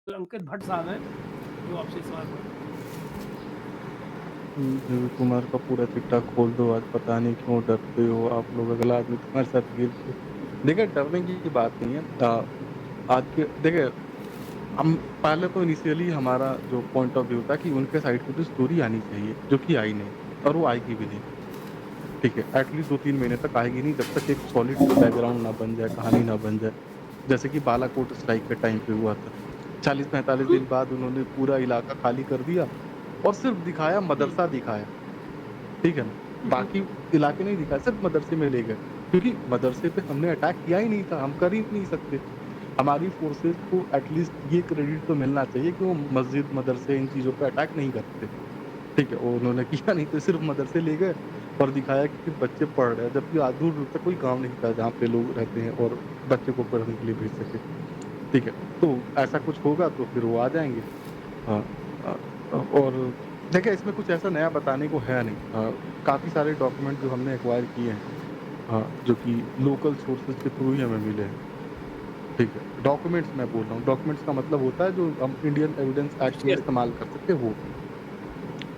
अंकित भट्ट साहब हैं, जो आपसे सवाल करें। रवि कुमार का पूरा चिट्ठा खोल दो आज, पता नहीं क्यों डरते हो आप लोग, अगला आदमी तुम्हारे साथ गिर के देखिए, डरने की बात नहीं है। आज के देखिए, हम पहले तो इनिशियली हमारा जो पॉइंट ऑफ व्यू था कि उनके साइड की भी स्टोरी आनी चाहिए, जो कि आई नहीं और वो आएगी भी नहीं, ठीक है? एटलीस्ट 2-3 महीने तक आएगी नहीं जब तक एक सॉलिड बैकग्राउंड ना बन जाए, कहानी ना बन जाए। जैसे कि बालाकोट स्ट्राइक के टाइम पे हुआ था। 40-45 दिन बाद उन्होंने पूरा इलाका खाली कर दिया और सिर्फ़ दिखाया, हुँ, मदरसा दिखाया। ठीक है ना? हुँ, हुँ, बाकी इलाके नहीं दिखाए, सिर्फ़ मदरसे में ले गए, क्योंकि मदरसे पे हमने अटैक किया ही नहीं था, हम कर ही नहीं सकते। हमारी फ़ोर्सेज़ को एटलीस्ट ये क्रेडिट तो मिलना चाहिए कि वो मस्जिद, मदरसे इन चीज़ों पे अटैक नहीं करते, ठीक है? और उन्होंने किया नहीं तो सिर्फ़ मदरसे ले गए और दिखाया कि बच्चे पढ़ रहे हैं, जबकि दूर-दूर तक कोई गाँव नहीं था जहाँ पे लोग रहते हैं और बच्चे को पढ़ने के लिए भेज सकें, ठीक है? तो ऐसा कुछ होगा तो फिर वो आ जाएँगे। हाँ, अ और देखिए, इसमें कुछ ऐसा नया बताने को है नहीं। काफ़ी सारे डॉक्यूमेंट जो हमने एक्वायर किए हैं, जो कि लोकल सोर्सेज़ के थ्रू ही हमें मिले हैं, ठीक है। डॉक्यूमेंट्स मैं बोल रहा हूँ, डॉक्यूमेंट्स का मतलब होता है जो हम इंडियन एविडेंस एक्ट में शेयर इस्तेमाल कर सकते हैं वो,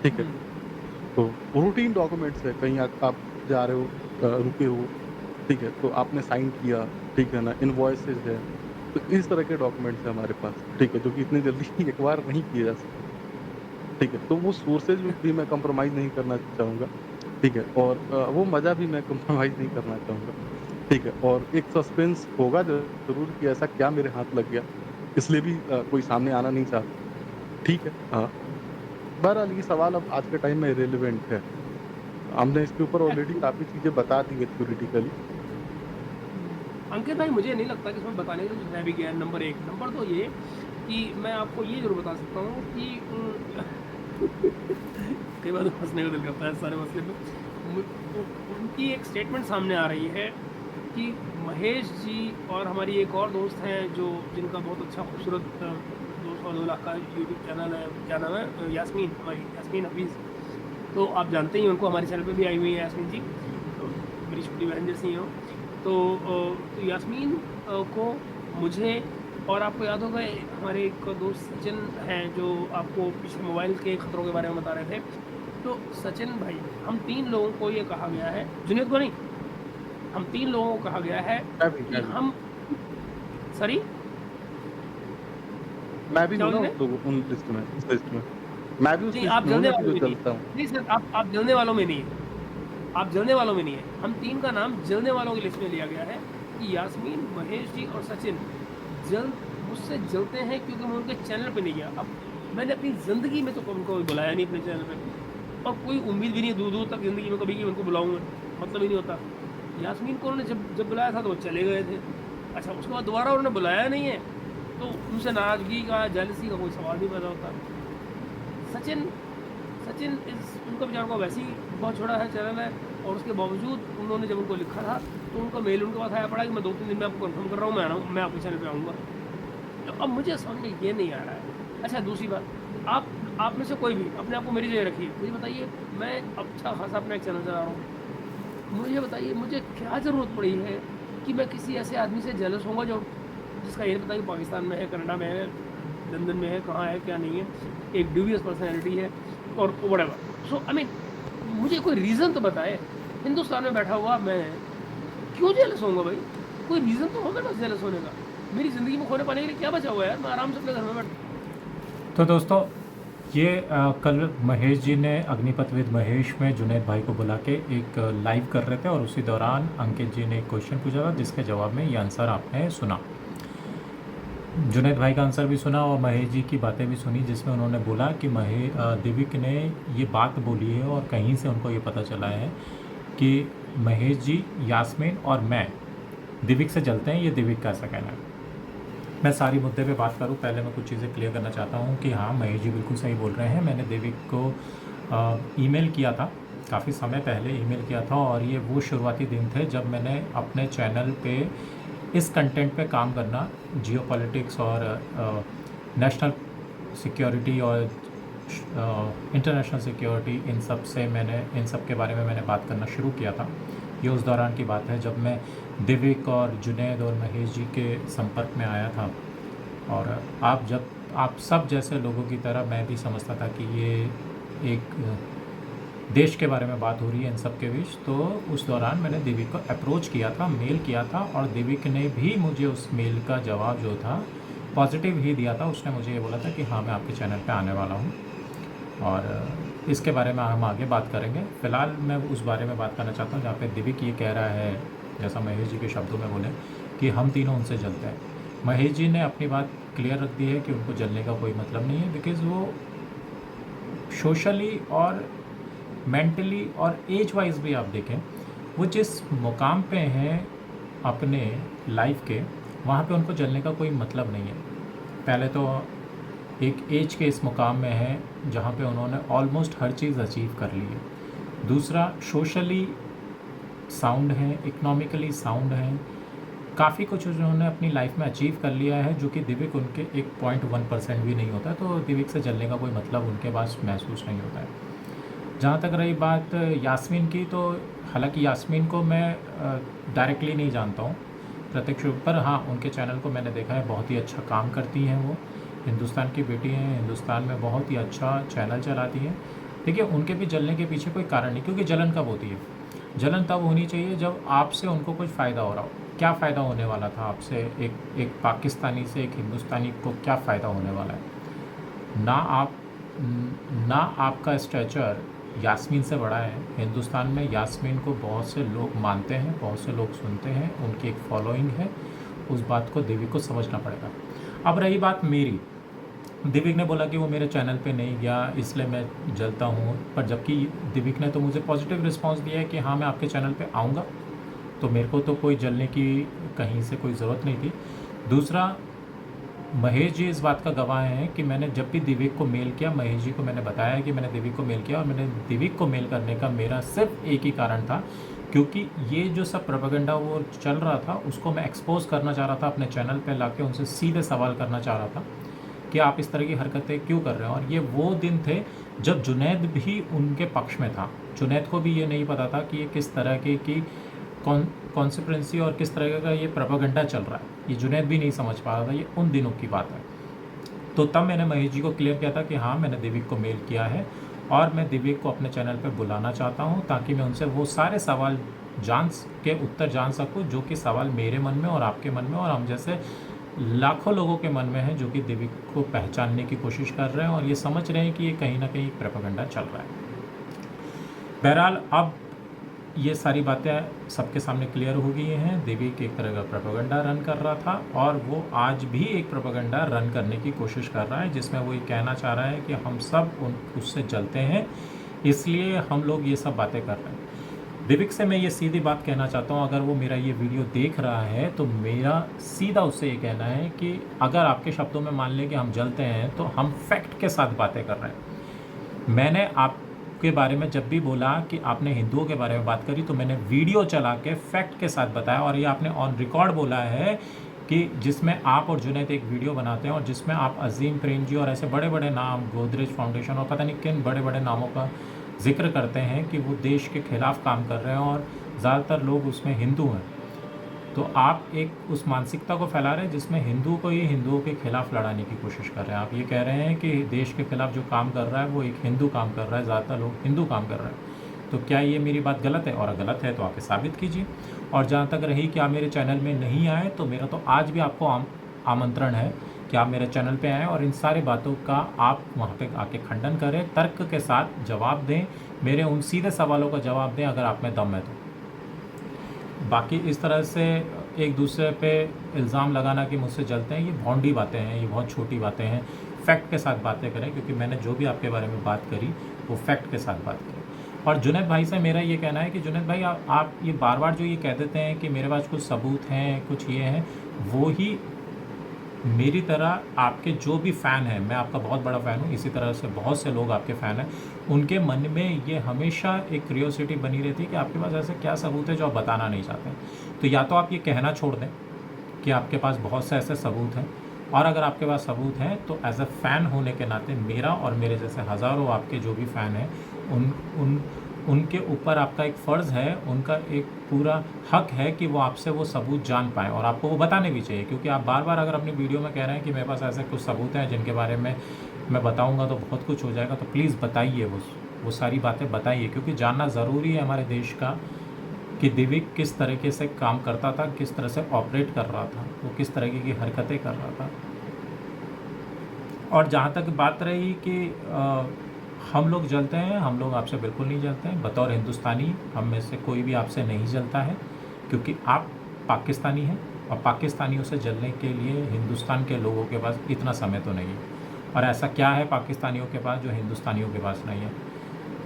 ठीक है। हुँ, तो रूटीन डॉक्यूमेंट्स है, कहीं आप जा रहे हो, रुके हो, ठीक है, तो आपने साइन किया, ठीक है ना, इनवॉइसेज़ है, तो इस तरह के डॉक्यूमेंट्स हैं हमारे पास, ठीक है, जो कि इतनी जल्दी एक्वायर नहीं किए जा सकते। ठीक है, तो वो सोर्सेज़ भी मैं कॉम्प्रोमाइज़ नहीं करना चाहूँगा, ठीक है? और वो मज़ा भी मैं कॉम्प्रोमाइज़ नहीं करना चाहूँगा, ठीक है? और एक सस्पेंस होगा ज़रूर कि ऐसा क्या मेरे हाथ लग गया, इसलिए भी कोई सामने आना नहीं चाहता, ठीक है? बहरहाल ये सवाल अब आज के टाइम में इर्रेलेवेंट है। हमने इसके ऊपर ऑलरेडी एक्चुअली काफ़ी चीज़ें बता दी है थ्योरेटिकली। अंकित भाई मुझे नहीं लगता कि इसमें बताने के लिए कुछ है भी क्या है नंबर 1। नंबर 2 ये कि मैं आपको ये ज़रूर बता सकता हूँ कि कई बार तो हँसने का दिल करता है इस सारे मसले में। मु उ उनकी एक स्टेटमेंट सामने आ रही है कि महेश जी और हमारी एक और दोस्त हैं जो जिनका बहुत अच्छा खूबसूरत 2 लाख का यूट्यूब चैनल है, क्या नाम है? यास्मीन, हमारी यास्मीन हफ़ीज़। तो आप जानते ही हैं उनको, हमारे चैनल पे भी आई हुई हैं यास्मीन जी, तो मेरी छोटी बहन जैसी हैं वो। तो यास्मीन को मुझे और आपको याद होगा हमारे एक दोस्त सचिन हैं जो आपको पीछे मोबाइल के खतरों के बारे में बता रहे थे। तो सचिन भाई, हम 3 लोगों को ये कहा गया है, जुनैद को नहीं, हम 3 लोगों को कहा गया है कि मैं भी, हम सॉरी मैं भी क्या हूँ बोले ना थे? उन लिस्ट में, उस लिस्ट में। मैं भी उस नहीं, लिस्ट आप में हूँ जलने ना कि वालों जो में नहीं जलता है। हूँ। नहीं सर, आप जलने वालों में नहीं है। आप जलने वालों में नहीं है। हम 3 का नाम जलने वालों की लिस्ट में लिया गया है कि यास्मीन, महेश जी और सचिन जल मुझसे जलते हैं क्योंकि मैं उनके चैनल पे नहीं गया। अब मैंने अपनी ज़िंदगी में तो उनको बुलाया नहीं अपने चैनल पे और कोई उम्मीद भी नहीं है दूर-दूर तक ज़िंदगी में कभी कि उनको बुलाऊँगा, मतलब ही नहीं होता। यास्मीन को उन्होंने जब जब बुलाया था तो वो चले गए थे। अच्छा, उसके बाद दोबारा उन्होंने बुलाया नहीं है, तो उनसे नाराज़गी का, जेलसी का कोई सवाल नहीं पैदा होता। सचिन सचिन उनका बेचारों का वैसे ही बहुत छोटा है चैनल है और उसके बावजूद उन्होंने जब उनको लिखा था तो उनका मेल उनके पास आया पड़ा कि मैं 2-3 दिन में आपको कंफर्म कर रहा हूँ, मैं आ रहा हूँ, मैं आपके चैनल पे आऊँगा। तो अब मुझे समझ में ये नहीं आ रहा है। अच्छा, दूसरी बात, आप में से कोई भी अपने आप को मेरी जगह रखिए। मुझे बताइए, मैं अच्छा खासा अपना एक चैनल चला रहा हूँ। मुझे बताइए, मुझे क्या ज़रूरत पड़ी है कि मैं किसी ऐसे आदमी से जेलस होऊँगा जो जिसका ये नहीं पता कि पाकिस्तान में है, कनाडा में है, लंदन में है, कहाँ है, क्या नहीं है, एक ड्यूबियस पर्सनैलिटी है और व्हाटएवर। सो आई मीन मुझे कोई रीज़न तो बताएँ। हिंदुस्तान में बैठा हुआ मैं क्यों जेलस होऊँगा भाई? कोई रीज़न तो होगा ना जेलस होने का। मेरी ज़िंदगी में खोने पाने के लिए क्या बचा हुआ है यार? मैं आराम से अपने घर में बैठ तो दोस्तों ये कल महेश जी ने अग्निपथ विद महेश में जुनैद भाई को बुला के एक लाइव कर रहे थे और उसी दौरान अंकित जी ने एक क्वेश्चन पूछा था जिसके जवाब में ये आंसर आपने सुना। जुनैद भाई का आंसर भी सुना और महेश जी की बातें भी सुनी जिसमें उन्होंने बोला कि दिव्यक ने ये बात बोली है और कहीं से उनको ये पता चला है कि महेश जी, यास्मीन और मैं दिव्यक से जलते हैं। ये दिव्यक का ऐसा कहना है। मैं सारी मुद्दे पे बात करूँ, पहले मैं कुछ चीज़ें क्लियर करना चाहता हूँ कि हाँ, महेश जी बिल्कुल सही बोल रहे हैं। मैंने देविक को ईमेल किया था, काफ़ी समय पहले ईमेल किया था और ये वो शुरुआती दिन थे जब मैंने अपने चैनल पे इस कंटेंट पे काम करना, जियोपॉलिटिक्स और नेशनल सिक्योरिटी और इंटरनेशनल सिक्योरिटी, इन सब के बारे में मैंने बात करना शुरू किया था। ये उस दौरान की बात है जब मैं दिव्यक और जुनैद और महेश जी के संपर्क में आया था। और आप सब जैसे लोगों की तरह मैं भी समझता था कि ये एक देश के बारे में बात हो रही है इन सब के बीच। तो उस दौरान मैंने दिविक को अप्रोच किया था, मेल किया था, और दिविक ने भी मुझे उस मेल का जवाब जो था पॉजिटिव ही दिया था। उसने मुझे ये बोला था कि हाँ, मैं आपके चैनल पे आने वाला हूँ और इसके बारे में हम आगे बात करेंगे। फ़िलहाल मैं उस बारे में बात करना चाहता हूँ जहाँ पे दिविक ये कह रहा है, जैसा महेश जी के शब्दों में बोले, कि हम तीनों उनसे जलते हैं। महेश जी ने अपनी बात क्लियर रख दी है कि उनको जलने का कोई मतलब नहीं है, बिकॉज़ वो सोशली और मेंटली और एज वाइज भी आप देखें, वो जिस मुकाम पे हैं अपने लाइफ के, वहाँ पे उनको जलने का कोई मतलब नहीं है। पहले तो एक एज के इस मुकाम में है जहाँ पे उन्होंने ऑलमोस्ट हर चीज़ अचीव कर ली है। दूसरा, सोशली साउंड है, इकोनॉमिकली साउंड है, काफ़ी कुछ उन्होंने अपनी लाइफ में अचीव कर लिया है, जो कि दिविक उनके 1.1% भी नहीं होता। तो दिविक से जलने का कोई मतलब उनके पास महसूस नहीं होता है। जहाँ तक रही बात यास्मीन की, तो हालांकि यास्मीन को मैं डायरेक्टली नहीं जानता हूँ प्रत्यक्ष रूप पर, हाँ उनके चैनल को मैंने देखा है, बहुत ही अच्छा काम करती हैं वो, हिंदुस्तान की बेटी हैं, हिंदुस्तान में बहुत ही अच्छा चैनल चलाती हैं। देखिए, उनके भी जलने के पीछे कोई कारण नहीं, क्योंकि जलन कब होती है? जलन तब होनी चाहिए जब आपसे उनको कुछ फ़ायदा हो रहा हो। क्या फ़ायदा होने वाला था आपसे? एक पाकिस्तानी से एक हिंदुस्तानी को क्या फ़ायदा होने वाला है? ना आपका स्टैचर यास्मीन से बड़ा है। हिंदुस्तान में यास्मीन को बहुत से लोग मानते हैं, बहुत से लोग सुनते हैं, उनकी एक फॉलोइंग है। उस बात को दिविक को समझना पड़ेगा। अब रही बात मेरी, दिविक ने बोला कि वो मेरे चैनल पे नहीं गया इसलिए मैं जलता हूँ, पर जबकि दिविक ने तो मुझे पॉजिटिव रिस्पांस दिया है कि हाँ, मैं आपके चैनल पे आऊँगा, तो मेरे को तो कोई जलने की कहीं से कोई ज़रूरत नहीं थी। दूसरा, महेश जी इस बात का गवाह हैं कि मैंने जब भी दिविक को मेल किया, महेश जी को मैंने बताया कि मैंने दिविक को मेल किया, और मैंने दिविक को मेल करने का मेरा सिर्फ एक ही कारण था, क्योंकि ये जो सब प्रोपेगेंडा वो चल रहा था उसको मैं एक्सपोज करना चाह रहा था अपने चैनल पे लाके, उनसे सीधे सवाल करना चाह रहा था कि आप इस तरह की हरकतें क्यों कर रहे हैं। और ये वो दिन थे जब जुनैद भी उनके पक्ष में था। जुनैद को भी ये नहीं पता था कि ये किस तरह की कॉन्सिक्वेंसी और किस तरह का ये प्रोपेगेंडा चल रहा है, ये जुनैद भी नहीं समझ पा रहा था। ये उन दिनों की बात है। तो तब मैंने महेश जी को क्लियर किया था कि हाँ, मैंने दिविक को मेल किया है और मैं दिविक को अपने चैनल पे बुलाना चाहता हूँ, ताकि मैं उनसे वो सारे सवाल उत्तर जान सकूँ जो कि सवाल मेरे मन में और आपके मन में और हम जैसे लाखों लोगों के मन में है, जो कि दिविक को पहचानने की कोशिश कर रहे हैं और ये समझ रहे हैं कि ये कहीं ना कहीं प्रोपेगेंडा चल रहा है। बहरहाल, अब ये सारी बातें सबके सामने क्लियर हो गई हैं। दिविक एक तरह का प्रोपेगेंडा रन कर रहा था और वो आज भी एक प्रोपेगेंडा रन करने की कोशिश कर रहा है, जिसमें वो ये कहना चाह रहा है कि हम सब उससे जलते हैं, इसलिए हम लोग ये सब बातें कर रहे हैं। दिविक से मैं ये सीधी बात कहना चाहता हूँ, अगर वो मेरा ये वीडियो देख रहा है तो मेरा सीधा उससे ये कहना है कि अगर आपके शब्दों में मान लें कि हम जलते हैं, तो हम फैक्ट के साथ बातें कर रहे हैं। मैंने आपके बारे में जब भी बोला कि आपने हिंदुओं के बारे में बात करी, तो मैंने वीडियो चला के फैक्ट के साथ बताया, और ये आपने ऑन रिकॉर्ड बोला है कि जिसमें आप और जुनैद एक वीडियो बनाते हैं और जिसमें आप अजीम प्रेम जी और ऐसे बड़े बड़े नाम, गोदरेज फाउंडेशन और पता नहीं किन बड़े बड़े नामों का जिक्र करते हैं कि वो देश के खिलाफ काम कर रहे हैं और ज़्यादातर लोग उसमें हिंदू हैं। तो आप एक उस मानसिकता को फैला रहे हैं जिसमें हिंदू को ही हिंदुओं के खिलाफ लड़ाने की कोशिश कर रहे हैं। आप ये कह रहे हैं कि देश के खिलाफ जो काम कर रहा है वो एक हिंदू काम कर रहा है, ज़्यादातर लोग हिंदू काम कर रहे हैं। तो क्या ये मेरी बात गलत है? और गलत है तो आके साबित कीजिए। और जहाँ तक रही कि आप मेरे चैनल में नहीं आए, तो मेरा तो आज भी आपको आमंत्रण है कि आप मेरे चैनल पे आएँ और इन सारी बातों का आप वहाँ पे आके खंडन करें, तर्क के साथ जवाब दें, मेरे उन सीधे सवालों का जवाब दें अगर आप में दम है तो। बाकी इस तरह से एक दूसरे पे इल्ज़ाम लगाना कि मुझसे जलते हैं, ये भौंडी बातें हैं, ये बहुत छोटी बातें हैं। फैक्ट के साथ बातें करें, क्योंकि मैंने जो भी आपके बारे में बात करी वो फैक्ट के साथ बात करें। और जुनैद भाई से मेरा ये कहना है कि जुनैद भाई, आप ये बार बार जो ये कह देते हैं कि मेरे पास कुछ सबूत हैं, कुछ ये हैं, वो ही मेरी तरह आपके जो भी फ़ैन हैं, मैं आपका बहुत बड़ा फ़ैन हूँ, इसी तरह से बहुत से लोग आपके फ़ैन हैं, उनके मन में ये हमेशा एक क्यूरियोसिटी बनी रहती है कि आपके पास ऐसे क्या सबूत है जो आप बताना नहीं चाहते। तो या तो आप ये कहना छोड़ दें कि आपके पास बहुत से ऐसे सबूत हैं, और अगर आपके पास सबूत हैं तो एज अ फ़ैन होने के नाते मेरा और मेरे जैसे हज़ारों आपके जो भी फ़ैन हैं उनके ऊपर आपका एक फ़र्ज़ है, उनका एक पूरा हक है कि वो आपसे वो सबूत जान पाएँ, और आपको वो बताने भी चाहिए, क्योंकि आप बार-बार अगर अपनी वीडियो में कह रहे हैं कि मेरे पास ऐसे कुछ सबूत हैं जिनके बारे में मैं बताऊँगा तो बहुत कुछ हो जाएगा, तो प्लीज़ बताइए, वो सारी बातें बताइए, क्योंकि जानना ज़रूरी है हमारे देश का कि दिव्य किस तरीके से काम करता था, किस तरह से ऑपरेट कर रहा था, वो किस तरीके की हरकतें कर रहा था। और जहाँ तक बात रही कि हम लोग जलते हैं, हम लोग आपसे बिल्कुल नहीं जलते हैं। बतौर हिंदुस्तानी हम में से कोई भी आपसे नहीं जलता है, क्योंकि आप पाकिस्तानी हैं, और पाकिस्तानियों से जलने के लिए हिंदुस्तान के लोगों के पास इतना समय तो नहीं है। और ऐसा क्या है पाकिस्तानियों के पास जो हिंदुस्तानियों के पास नहीं है।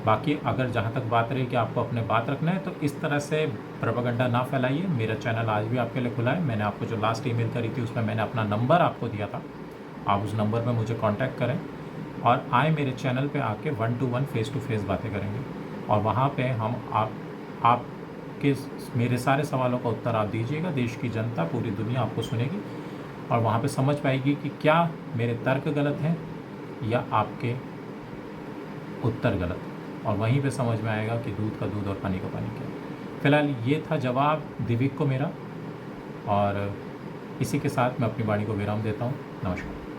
बाकी अगर जहाँ तक बात रही कि आपको अपने बात रखना है, तो इस तरह से प्रोपेगेंडा ना फैलाइए। मेरा चैनल आज भी आपके लिए खुला है। मैंने आपको जो लास्ट ईमेल करी थी उसमें मैंने अपना नंबर आपको दिया था, आप उस नंबर पे मुझे कांटेक्ट करें और आए मेरे चैनल पे आके 1 to 1 फेस टू फेस बातें करेंगे, और वहाँ पे हम आपके मेरे सारे सवालों का उत्तर आप दीजिएगा। देश की जनता, पूरी दुनिया आपको सुनेगी और वहाँ पे समझ पाएगी कि क्या मेरे तर्क गलत हैं या आपके उत्तर गलत हैं, और वहीं पे समझ में आएगा कि दूध का दूध और पानी का पानी क्या है। फ़िलहाल ये था जवाब दिविक को मेरा, और इसी के साथ मैं अपनी वाणी को विराम देता हूँ। नमस्कार।